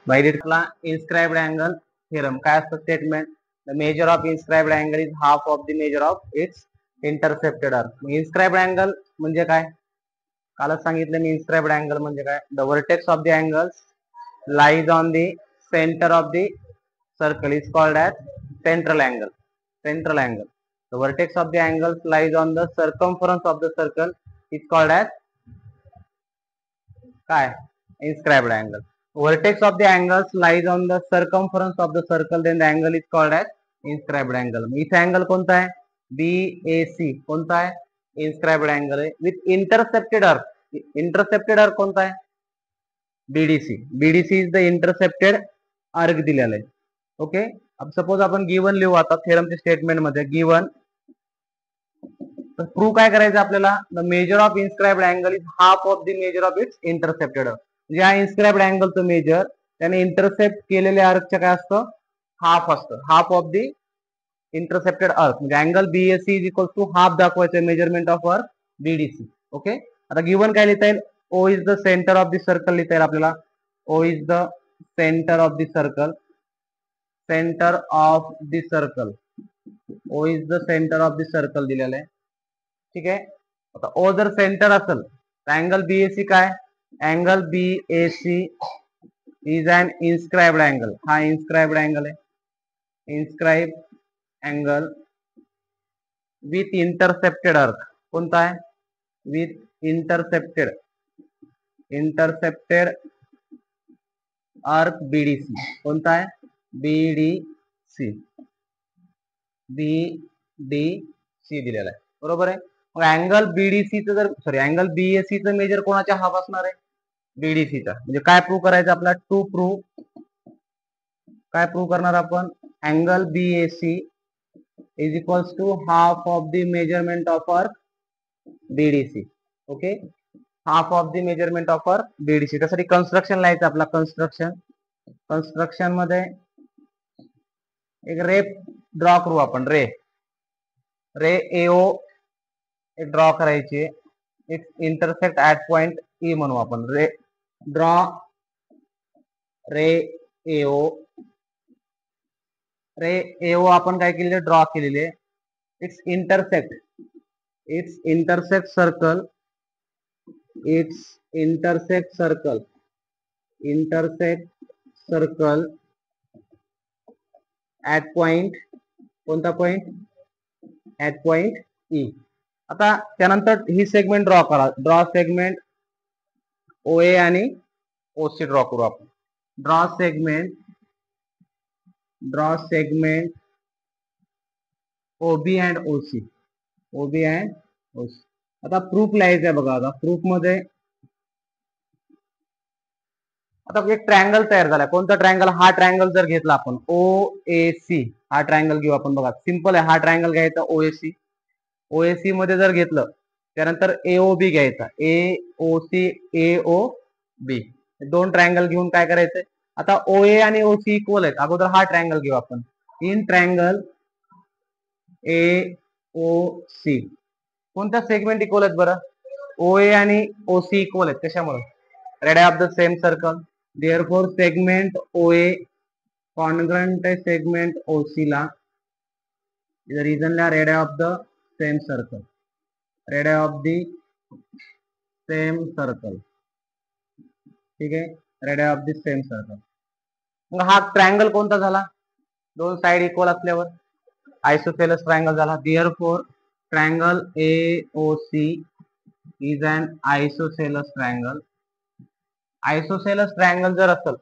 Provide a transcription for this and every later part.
बायडिरेक्टला inscribed angle theorem काय असतं statement the measure of inscribed angle is half of the measure of its intercepted arc. Inscribed angle म्हणजे काय कालच सांगितलं मी. इन्स्क्राइब्ड अँगल म्हणजे काय the vertex of the angles lies on the centre of the circle is called as central angle. Central angle the vertex of the angles lies on the circumference of the circle is called as काय inscribed angle. Vertex of the angles lies on the circumference of the circle, then the angle is called as inscribed angle. इथे angle कोणता आहे BAC कोणता आहे inscribed angle आहे with intercepted अर्थ. Intercepted अर्थ कोणता आहे BDC. BDC is the intercepted अर्थ दिलेला आहे. ओके अब सपोज आपण गिवन लिहू आता थेरमच्या स्टेटमेंट मध्ये गिवन. तर प्रूव्ह काय करायचं आपल्याला the measure of inscribed angle is half of the measure of its intercepted arc. म्हणजे हा इन्स्क्राइब्ड अँगलचं मेजर त्याने इंटरसेप्ट केलेल्या अर्थच्या काय असतं हाफ असतं. Half of the intercepted arc म्हणजे angle BAC is equal to half दाखवायचं measurement of arc BDC. Okay आता गिवन काय लिहिता येईल O is the centre of the circle लिहिता येईल आपल्याला. O is the centre of the circle. Centre of the circle O is the centre of the circle दिलेलं आहे. ठीक आहे आता ओ जर सेंटर असेल तर अँगल बीएसी काय angle BAC is an inscribed angle. हा इन्स्क्राइब्ड अँगल आहे. इन्स्क्राइब अँगल विथ इंटरसेप्टेड अर्थ कोणता आहे विथ इंटरसेप्टेड अर्थ बीडीसी कोणता आहे बीडीसी. बीडीसी दिलेला आहे बरोबर आहे. मग अँगल बीडीसीचं जर अँगल बीएसीचं मेजर कोणाच्या हाफ असणार आहे बीडीसीचा. म्हणजे काय प्रूव्ह करायचं आपल्याला टू प्रूव्ह काय प्रूव्ह करणार आपण angle BAC is equals to half of the measurement of arc BDC. Okay half of the measurement of arc BDC. त्यासाठी कन्स्ट्रक्शन लिहायचं आपला. कन्स्ट्रक्शन मध्ये एक रे ड्रॉ करू आपण. रे एओ ड्रॉ करायची. It's intersect at point E म्हणू आपण. ड्रॉ रे एओ आपण काय केलेले ड्रॉ केलेले. It's intersect circle. It's intersect circle at point कोणता पॉइंट ऍट पॉइंट ई. आता त्यानंतर ही सेगमेंट ड्रॉ करा. ड्रॉ सेगमेंट ओए आणि ओसी ड्रॉ करू आपण. Draw segment OB and OC. आता प्रूफ लिहायचं आहे बघा. आता प्रूफ मध्ये आता एक ट्रायंगल तयार झाला. कोणता ट्रायंगल हा ट्रायंगल जर घेतला आपण ओ ए सी हा ट्रायंगल घेऊ आपण. बघा सिंपल आहे. हा ट्रायंगल घ्यायचा ओएसी. ओएसी मध्ये जर घेतलं त्यानंतर एओबी घ्यायचा. एओसी एओबी दोन ट्रायंगल घेऊन काय करायचंय आता ओए आणि ओसी इक्वल आहेत. अगोदर हा ट्रायंगल घेऊ आपण. इन ट्रायंगल एओसी कोणत्या सेगमेंट इक्वल आहेत बरं ओए आणि ओसी इक्वल आहेत. कशामुळे radius of the same circle. Therefore segment OA congruent segment OC ला रिजनला radius of the same circle. Radius of the same circle. ठीक आहे radius of the same circle. मग हा ट्रायंगल कोणता झाला दोन साइड इक्वल असल्यावर आयसोसेलस ट्रायंगल झाला. Therefore triangle AOC is an isosceles triangle. Isosceles triangle जर असेल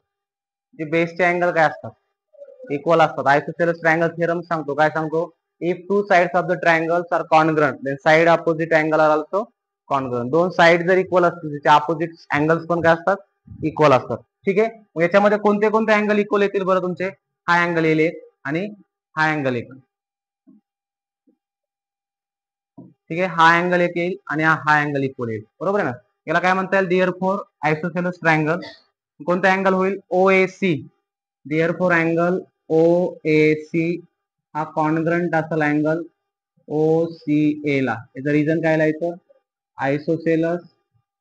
जे बेसचे अँगल काय असतात इक्वल असतात. आयसोसेलस ट्रायंगल थिअरम सांगतो. काय सांगतो if two sides of the triangles are congruent then side opposite angle are also congruent. दोन साइड जर इक्वल असतील त्याचे ऑपोजिट अँगल्स पण काय असतात इक्वल असतात. ठीक आहे मग याच्यामध्ये कोणते कोणते अँगल इक्वल येतील बरं तुमचे हा अँगल येईल एक आणि हा अँगल एक. ठीक आहे हा अँगल एक येईल आणि हा अँगल इक्वल येईल. बरोबर आहे ना. याला काय म्हणता येईल देअरफॉर आयसोसेलस ट्रायंगल. कोणता अँगल होईल ओएसी. देअरफॉर अँगल ओएसी हा कॉन्ग्रंट असेल अँगल ओसीए ला. याचं रिझन काय लिहायचं आयसोसेलस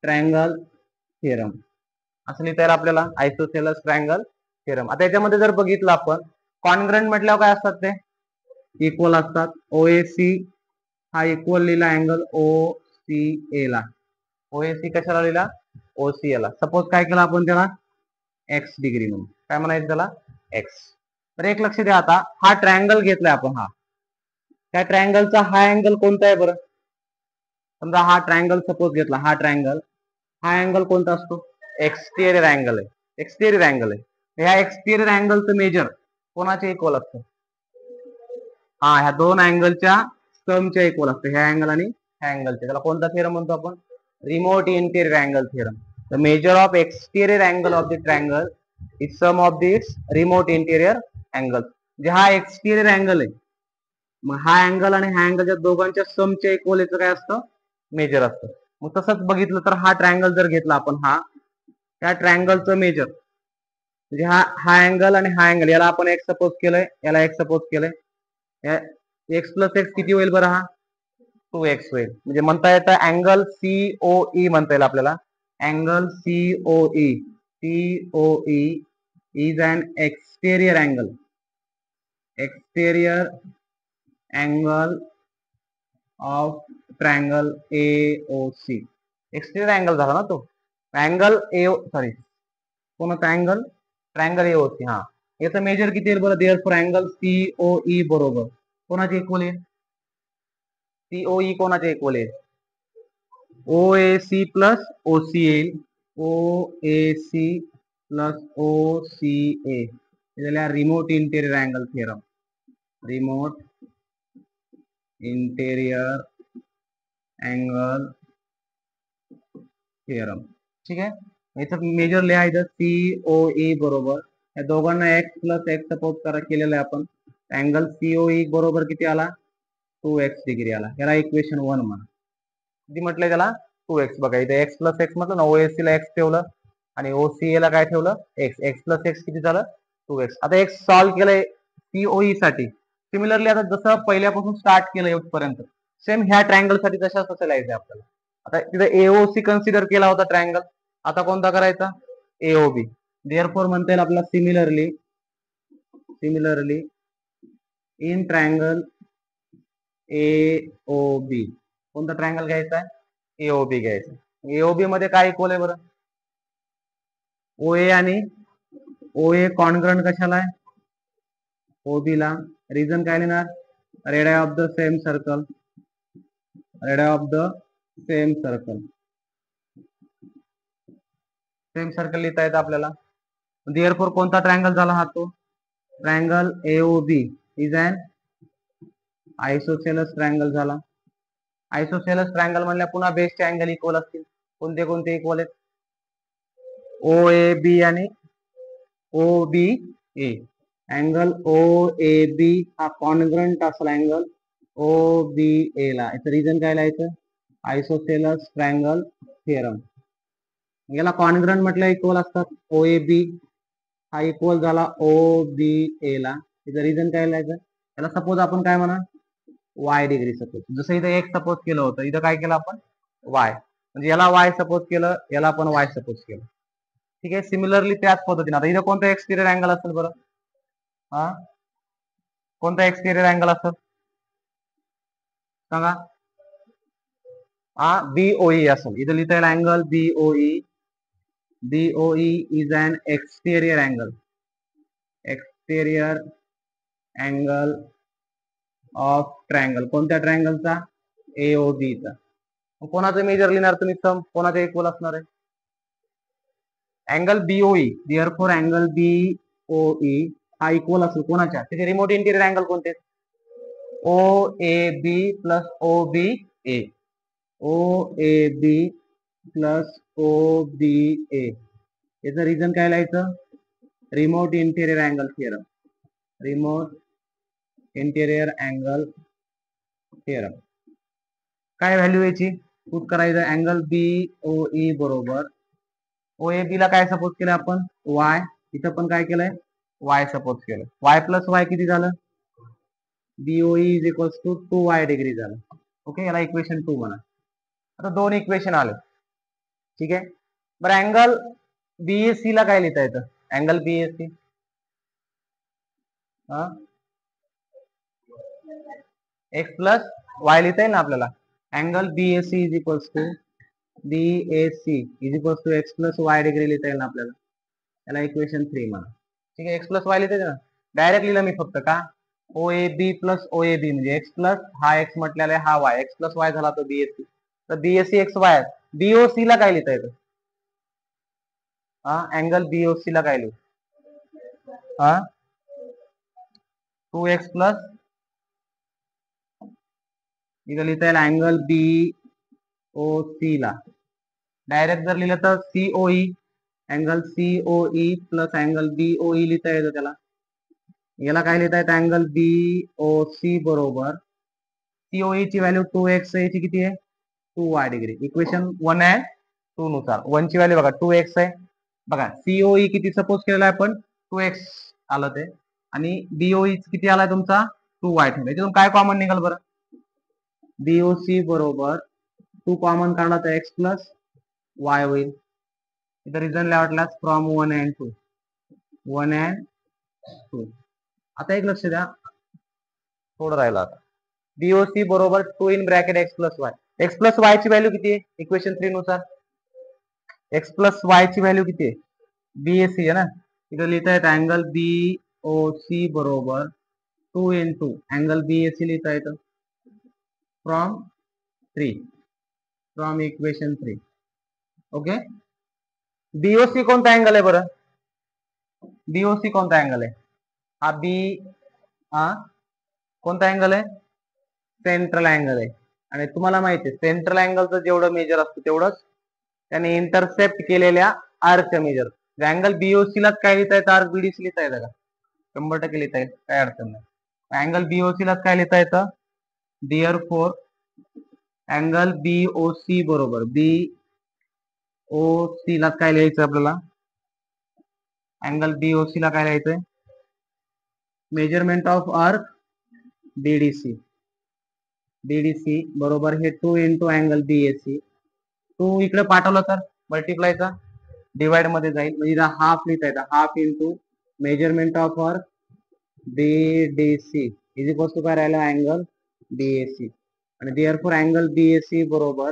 ट्रायंगल थिअरम. असं लिहिता येईल आपल्याला आयसोसेलस ट्रायंगल थिअरम. आता याच्यामध्ये जर बघितलं आपण कॉन्ग्रंट म्हटल्यावर काय असतात ते इक्वल असतात. ओएसी हा इक्वल लिहिला अँगल OCA ला. ओएसी कशाला लिहिला OCA ला. सपोज काय केलं आपण त्याला एक्स डिग्री म्हणून काय म्हणायचं त्याला एक्स. तर एक लक्ष द्या आता हा ट्रायंगल घेतलाय आपण हा त्या ट्रायंगलचा हा अँगल कोणता आहे बरं. समजा हा ट्रायंगल सपोज घेतला हा ट्रायंगल हा अँगल कोणता असतो एक्सटेरियर अँगल आहे. एक्सटेरियर अँगल आहे. ह्या एक्सटेरियर अँगलचं मेजर कोणाचे इक्वल असतं हा ह्या दोन अँगलच्या समच्या इक्वल असतं ह्या अँगल आणि ह्या अँगलचे. त्याला कोणता थिअरम म्हणतो आपण remote interior angle theorem. The measure of exterior angle of the triangle is sum of this remote interior angle. जे हा एक्सटेरियर अँगल आहे मग हा अँगल आणि ह्या अँगलच्या दोघांच्या समच्या इक्वल याचं काय असतं मेजर असतं. मग तसंच बघितलं तर हा ट्रायंगल जर घेतला आपण हा त्या ट्रायंगलचं मेजर म्हणजे हा अँगल आणि हा अँगल याला आपण एक्स सपोज केलंय याला एक्स सपोज केलंय एक्स प्लस एक्स किती होईल बरं हा 2x होईल. म्हणजे म्हणता येतं अँगल COE म्हणता येईल आपल्याला angle COE is an exterior angle of triangle AOC. Exterior angle झाला ना तो अँगल कोणता अँगल ट्रायंगल AOC. हा याचं मेजर किती येईल बरं देअरफॉर अँगल COE बरोबर कोणाचे इक्वल आहे COE कोणाचे इक्वल आहे OAC प्लस OC येईल OAC plus OCA remote interior angle theorem. Remote interior angle theorem. ठीक आहे याचं मेजर लिहायचं COE बरोबर या दोघांना एक्स प्लस एक्स सपोज केलेलं आहे आपण अँगल COE बरोबर किती आला 2x डिग्री आला. याला इक्वेशन 1 म्हणा. किती म्हटलंय त्याला 2x. बघा इथे एक्स प्लस एक्स म्हटलं ना OAC ला एक्स ठेवलं आणि OCA ला काय ठेवलं एक्स. एक्स प्लस एक्स किती झालं 2x. आता एक्स सॉल्व्ह केलंय COE साठी. सिमिलरली आता जसं पहिल्यापासून स्टार्ट केलं इथपर्यंत सेम ह्या ट्रायंगल साठी तशाच तसं लिहायचं आपल्याला. आता तिथे AOC कन्सिडर केला होता ट्रायंगल आता कोणता करायचा AOB. देअरफॉर म्हणता येईल आपला सिमिलरली इन ट्रायंगल AOB कोणता ट्रायंगल घ्यायचा आहे AOB घ्यायचा. AOB मध्ये काय इक्वल आहे बरं OA आणि OA कॉन्ग्रंट कशाला आहे OB ला. रिझन काय लिहिणार radius of the same circle. Radius of the same circle लिहिता येतं आपल्याला. देअरफॉर कोणता ट्रायंगल झाला हा तो triangle AOB is an isosceles triangle झाला. आयसोसेलस ट्रायंगल म्हणल्या पुन्हा बेसचे अँगल इक्वल असतील. कोणते कोणते इक्वल आहेत OAB आणि OBA. अँगल OAB हा कॉन्ग्रंट असेल अँगल OBA ला. याचं रिझन काय लिहायचं आयसोसेलस ट्रायंगल थिअरम. याला कॉन्ग्रंट म्हटलं इक्वल असतात OAB हा इक्वल झाला OBA ला. याचं रिझन काय लिहायचं याला सपोज आपण काय म्हणा y डिग्री सपोज. जसं इथं x सपोज केलं होतं इथं काय केलं आपण y म्हणजे याला y सपोज केलं याला आपण y सपोज केलं. ठीक आहे सिमिलरली त्याच पद्धतीने आता इथं कोणता एक्सटेरियर अँगल असेल बरं हा कोणता एक्सटेरियर अँगल असेल सांगा हा BOE असेल. इथं लिहिता येईल angle BOE. BOE is an exterior angle of triangle. कोणत्या ट्रायंगलचा AOB चा. कोणाचं मेजर लिहिणार तुम्ही सम कोणाचे इक्वल असणार आहे angle BOE. Therefore angle BOE हा इक्वल असेल कोणाच्या त्याचे रिमोट इंटेरियर अँगल कोणते OAB plus OBA. OAB plus OBA. याचं रिझन काय लिहायचं remote interior angle theorem. Remote interior angle theorem. काय व्हॅल्यू याची पुट करायचं अँगल BOE बरोबर OAB ला काय सपोज केलं आपण y. इथं पण काय केलंय y सपोज केलं. y प्लस y किती झालं BOE is equals to 2y degree झालं. ओके याला इक्वेशन 2 म्हणा. आता दोन इक्वेशन आले. ठीक आहे बरं अँगल बीएससी ला काय लिहिता येतं? Angle BSC x plus y लिहिता येईल ना आपल्याला. Angle BSC is equals to BSC is equals to x plus y degree लिहिता येईल ना आपल्याला. याला इक्वेशन 3 म्हणा. ठीक आहे, एक्स प्लस वाय लिहिता येईल ना. डायरेक्ट लिहिलं मी फक्त का ओ A B plus O A B म्हणजे एक्स प्लस हा एक्स म्हटलेला आहे, हा वाय, एक्स प्लस वाय झाला तो बीएससी. तर बीएससी एक्स वाय. बीओसी ला काय लिहिता येतं? अँगल बीओसी ला काय लिहू? 2x प्लस इथं लिहिता येईल अँगल बीओसी ला. डायरेक्ट जर लिहिलं तर COE, angle COE plus angle BOE लिहिता येतं त्याला. याला काय लिहिता येतं? अँगल बीओसी बरोबर सीओई ची व्हॅल्यू 2x याची किती आहे? 2y degree. इक्वेशन 1 आहे 2 नुसार 1 ची व्हॅल्यू बघा 2x आहे. बघा सीओई किती सपोज केलेला आहे आपण? 2x आलं ते, आणि बीओई किती आलाय तुमचा? 2y ठेवला. याच्यातून काय कॉमन निघाल बरं? बीओसी बरोबर 2 कॉमन काढला तर x प्लस वाय होईल. इथं रिझन वाटल्यास फ्रॉम 1 and 2. 1 and 2. आता एक लक्ष द्या, थोडं राहिलं आता. बीओसी बरोबर 2 in bracket x plus Y. X plus Y ची व्हॅल्यू किती आहे इक्वेशन 3 नुसार? एक्स प्लस वाय ची व्हॅल्यू किती आहे? बीएससी आहे ना. इथं लिहिता येतं अँगल बीओसी बरोबर 2 into अँगल बीएससी लिहिता येतं from 3, from equation 3. Okay. BOC कोणता अँगल आहे बरं? बीओसी कोणता अँगल आहे? हा बी, कोणता अँगल आहे? सेंट्रल अँगल आहे. आणि तुम्हाला माहिती आहे सेंट्रल अँगलचं जेवढं मेजर असतं तेवढंच त्याने इंटरसेप्ट केलेल्या आर्कचं मेजर. अँगल बीओसी लाच काय लिहिता येतं? आर्क बीडीसी लिहिता येतं का? 100% लिहिता येईल, काय अडचण नाही. अँगल बीओसी लाच काय लिहिता येतं? डिअर फोर अँगल बीओसी बरोबर बीओसी ला काय लिहायचं आपल्याला? अँगल बीओसी ला काय लिहायचंय? Measurement of arc BDC. BDC बरोबर हे 2 into अँगल बीएससी. 2 इकडे पाठवलं तर मल्टिप्लायचा डिवाइड मध्ये जाईल, म्हणजे हाफ लिहिता येतं. Half into measurement of arc BDC is equals to काय राहिलं? Angle BSC. आणि देअरफॉर अँगल बीएससी बरोबर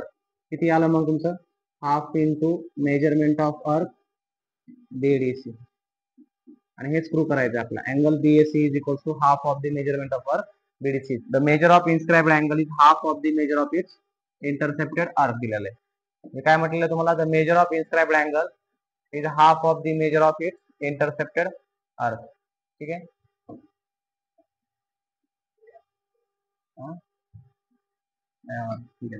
किती आलं मग तुमचं? Half into measurement of arc BDC. आणि हेच प्रूव्ह करायचं आपल्याला. Angle BSC is equals to half of the measurement of arc BDC. The measure of inscribed angle is half of the measure of its intercepted arc दिलेलं आहे. काय म्हटलेलं तुम्हाला? The measure of inscribed angle is half of the measure of its intercepted arc. ठीक आहे. ठीक आहे,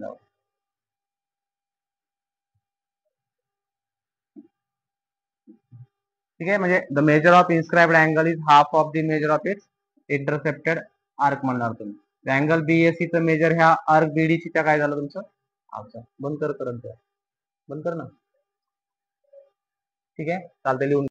ठीक आहे. म्हणजे the measure of inscribed angle is half of the measure of its intercepted arc म्हणणार तुम्ही. अँगल बीएससी चं मेजर ह्या आर्क बीडीसी च्या काय झालं तुमचं? अच्छा, बंद कर करंट, बंद कर ना. ठीक आहे, चालतं, लिहून